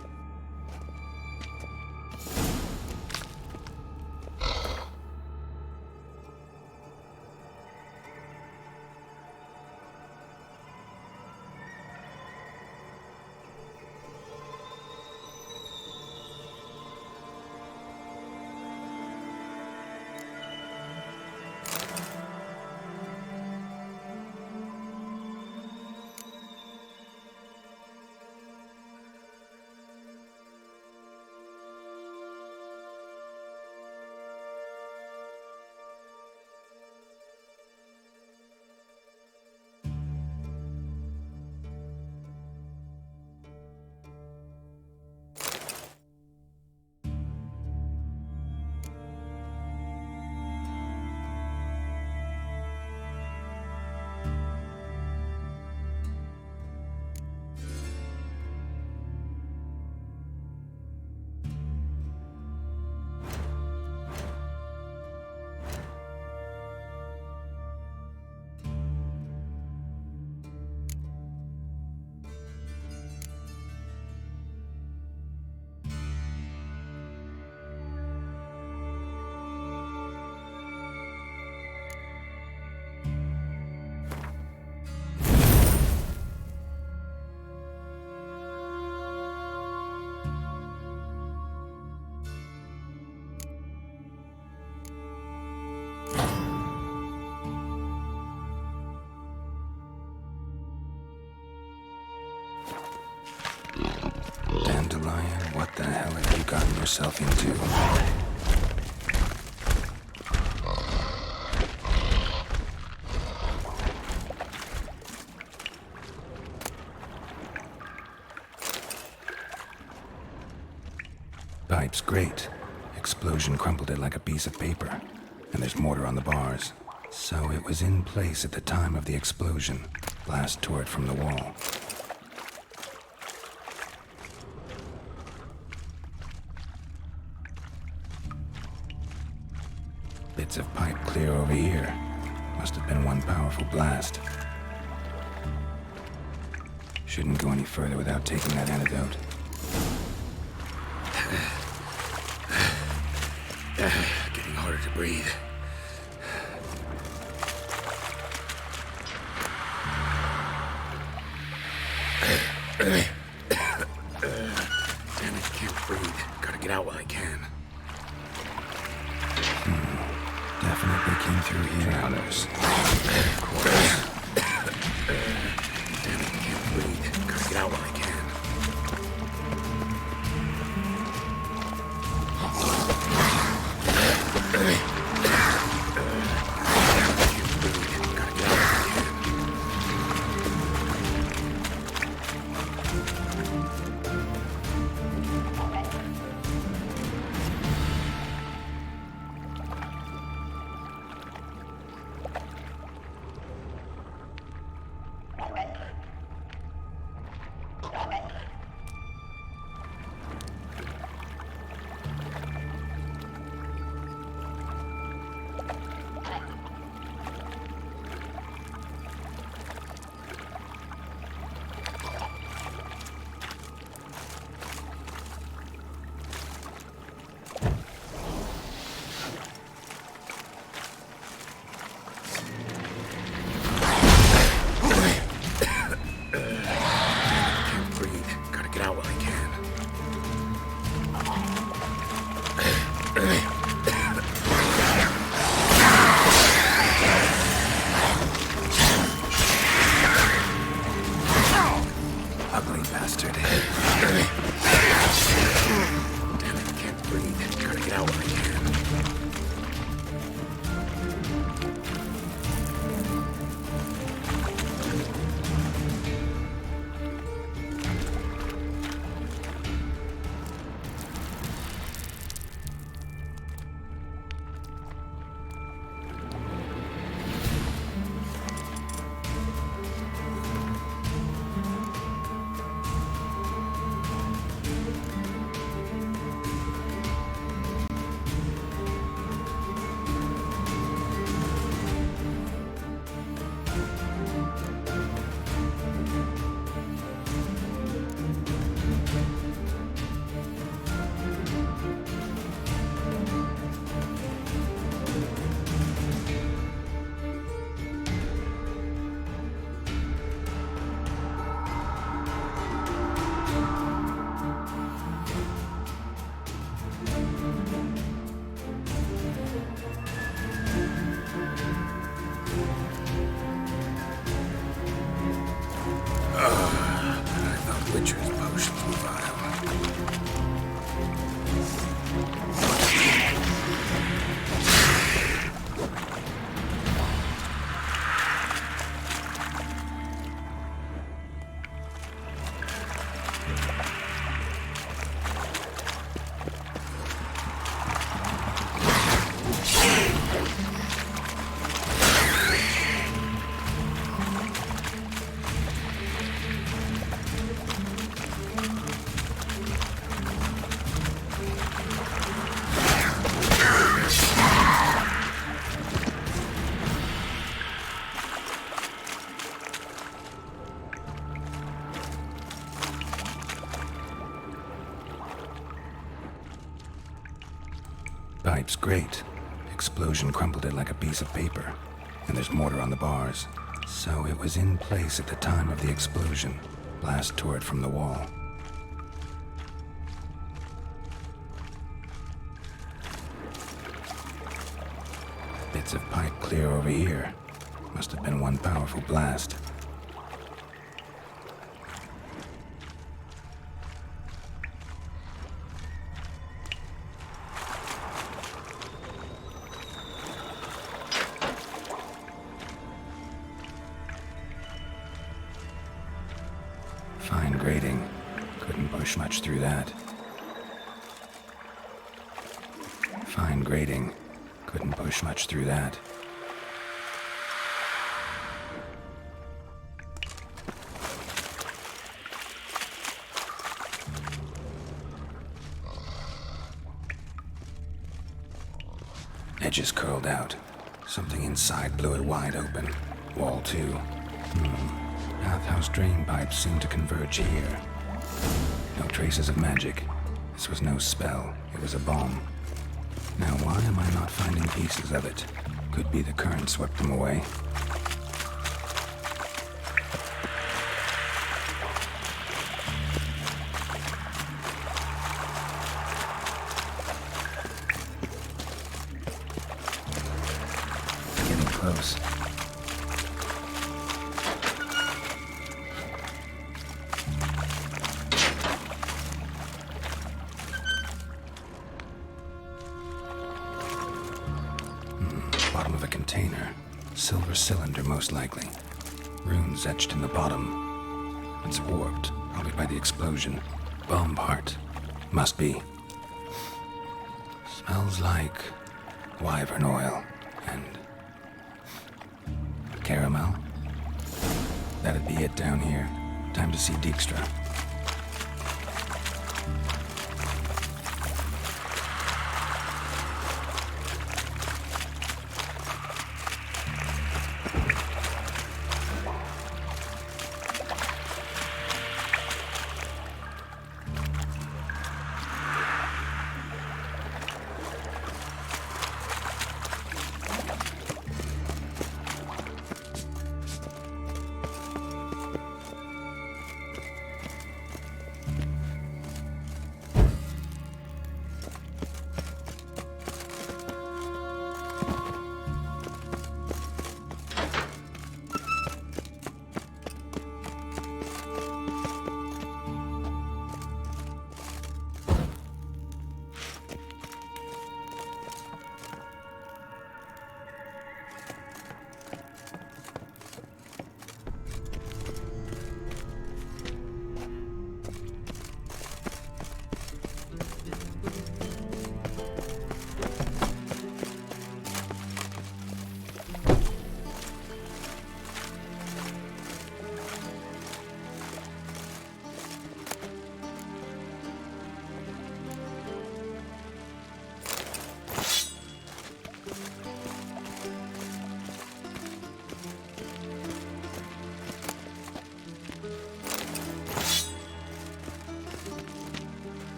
Dandelion, what the hell have you gotten yourself into? Pipe's great. Explosion crumpled it like a piece of paper. And there's mortar on the bars. So it was in place at the time of the explosion. Blast tore it from the wall. Bits of pipe clear over here. Must have been one powerful blast. Shouldn't go any further without taking that antidote. Getting harder to breathe. Damn it, can't breathe. Gotta get out while I can. Definitely came through here. Others. Of course. Damn it, can't breathe. Gotta get out while I can. pipe's great. Explosion crumpled it like a piece of paper. And there's mortar on the bars. So it was in place at the time of the explosion. Blast tore it from the wall. Bits of pipe clear over here. Must have been one powerful blast. Fine grating. Couldn't push much through that. Fine grating. Couldn't push much through that. Edges curled out. Something inside blew it wide open. Wall too. Bathhouse drain pipes seem to converge here. No traces of magic. This was no spell. It was a bomb. Now why am I not finding pieces of it? Could be the current swept them away. Getting close. Bottom of a container. Silver cylinder, most likely. Runes etched in the bottom. It's warped, probably by the explosion. Bomb part. Must be. Smells like wyvern oil and caramel. That'd be it down here. Time to see Dijkstra.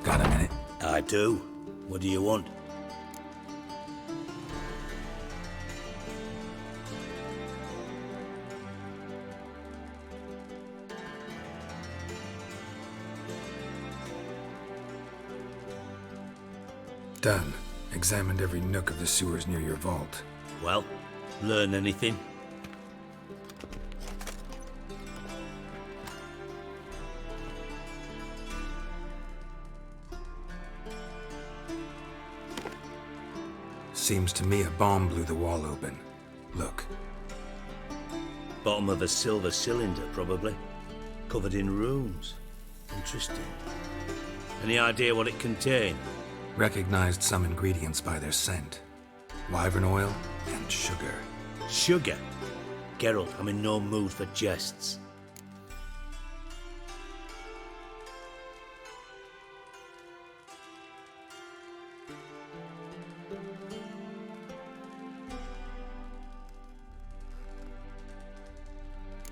Got a minute? I do. What do you want? Done. Examined every nook of the sewers near your vault. Well, learn anything? Seems to me a bomb blew the wall open. Look. Bottom of a silver cylinder, probably. Covered in runes. Interesting. Any idea what it contained? Recognized some ingredients by their scent. Wyvern oil and sugar. Sugar? Geralt, I'm in no mood for jests.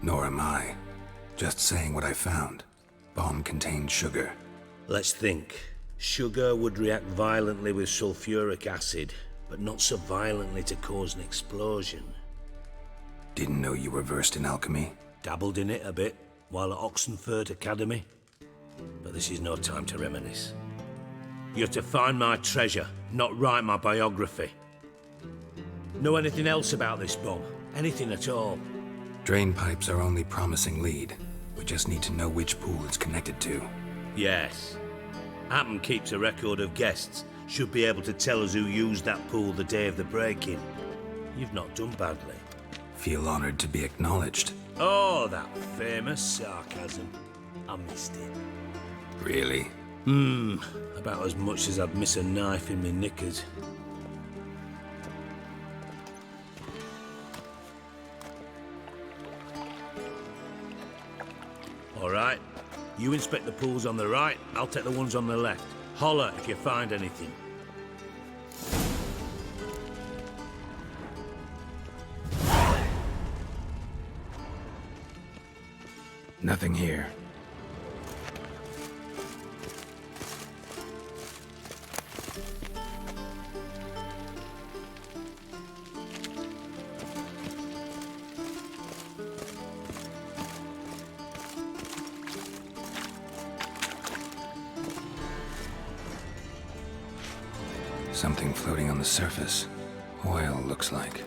Nor am I. Just saying what I found. Bomb contained sugar. Let's think. Sugar would react violently with sulfuric acid, but not so violently to cause an explosion. Didn't know you were versed in alchemy. Dabbled in it a bit, while at Oxenford Academy. But this is no time to reminisce. You have to find my treasure, not write my biography. Know anything else about this bomb? Anything at all? Drain pipes are only promising lead. We just need to know which pool it's connected to. Yes. Hammond keeps a record of guests. Should be able to tell us who used that pool the day of the break-in. You've not done badly. Feel honored to be acknowledged. Oh, that famous sarcasm. I missed it. Really? About as much as I'd miss a knife in me knickers. All right. You inspect the pools on the right, I'll take the ones on the left. Holler if you find anything. Nothing here. Something floating on the surface. Oil, looks like.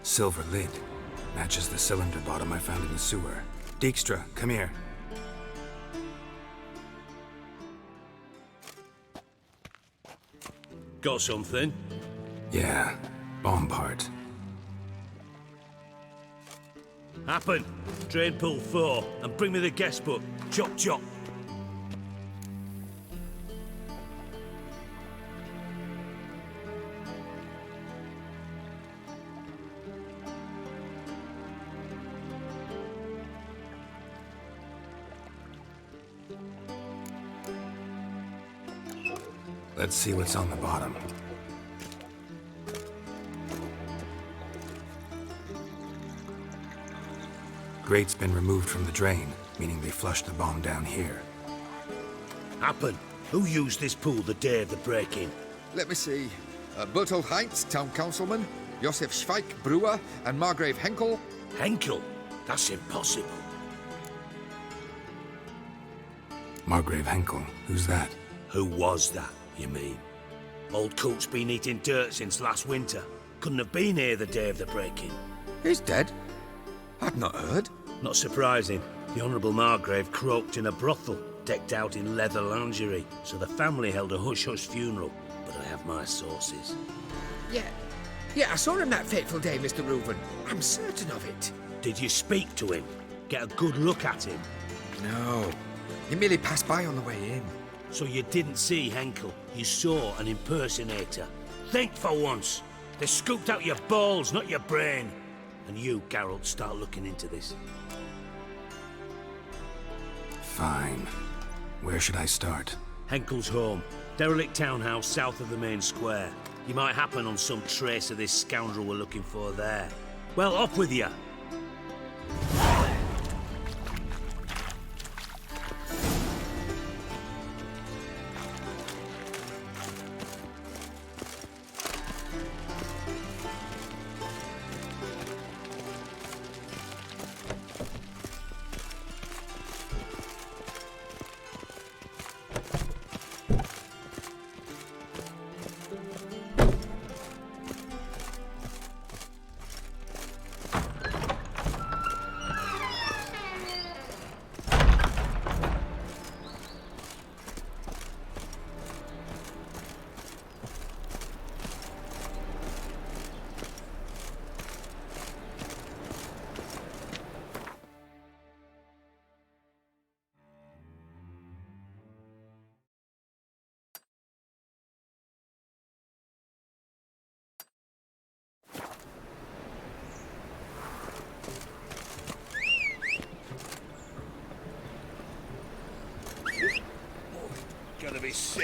Silver lid. Matches the cylinder bottom I found in the sewer. Dijkstra, come here. Got something? Yeah, bomb part. Happen. Drain pool 4, and bring me the guest book. Chop chop. Let's see what's on the bottom. Grate's been removed from the drain, meaning they flushed the bomb down here. Happen. Who used this pool the day of the break-in? Let me see. Bertold Heinz, town councilman, Josef Schweik, brewer, and Margrave Henkel. Henkel? That's impossible. Margrave Henkel? Who's that? Who was that, you mean? Old Coot's been eating dirt since last winter. Couldn't have been here the day of the break-in. He's dead? I'd not heard. Not surprising. The Honourable Margrave croaked in a brothel, decked out in leather lingerie, so the family held a hush-hush funeral. But I have my sources. Yeah, I saw him that fateful day, Mr. Reuben. I'm certain of it. Did you speak to him? Get a good look at him? No. He merely passed by on the way in. So you didn't see Henkel, you saw an impersonator. Think for once. They scooped out your balls, not your brain. And you, Geralt, start looking into this. Fine. Where should I start? Henkel's home. Derelict townhouse south of the main square. You might happen on some trace of this scoundrel we're looking for there. Well, off with you.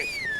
it.